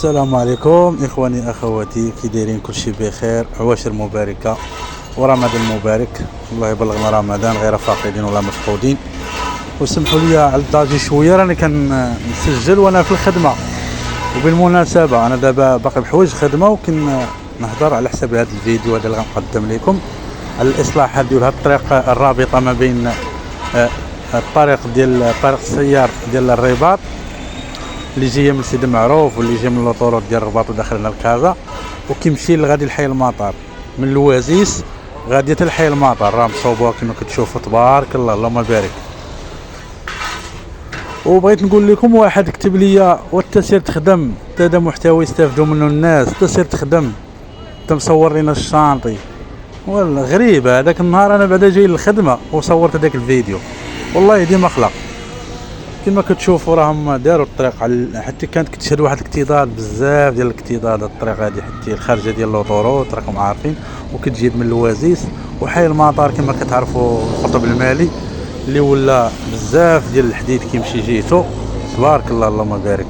السلام عليكم اخواني اخواتي، كي دايرين؟ كلشي بخير، عواشر مباركه ورمضان مبارك. الله يبلغنا رمضان غير فاقدين ولا مفقودين. وسمحوا لي على الضاجي شويه، راني كنسجل وانا في الخدمه، وبالمناسبه انا دابا باقي بحوايج خدمه، وكن نهضر على حساب هذا الفيديو هذا اللي غنقدم لكم على الاصلاحات ديال هذه الطريق الرابطه ما بين الطريق ديال طريق السيار ديال الرباط اللي جايه من سيدي معروف، واللي جايه من لوطوروط ديال الرباط وداخلنا لكازا، وكيمشي لغادي لحي المطار من الوازيس غاديه لحي المطار. راه مصوبوها كما كتشوفوا، تبارك الله اللهم بارك. وبغيت نقول لكم، واحد كتب لي والتسير تخدم، هذا محتوى يستافدوا منه الناس، تسير تخدم تمصور لنا الشانطي. والله غريب هذاك النهار انا بعدا جاي للخدمه وصورت هذاك الفيديو، والله ديما خلق. كما كتشوفوا راهم داروا الطريق حتى كانت كتشهد واحد الاكتظاظ، بزاف ديال الاكتظاظ الطريق هذه حتى الخارجه ديال لوطوروط راكم عارفين، وكتجيب من الوازيس وحي المطار كما كتعرفوا القطب المالي اللي ولا بزاف ديال الحديد كيمشي جيتو. تبارك الله اللهم بارك.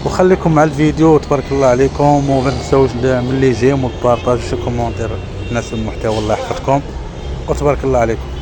وخليكم مع الفيديو، تبارك الله عليكم، وما تنساوش من اللي جيم وتبارطاج شي كومونتير ناس المحتوى، الله يحفظكم وتبارك الله عليكم.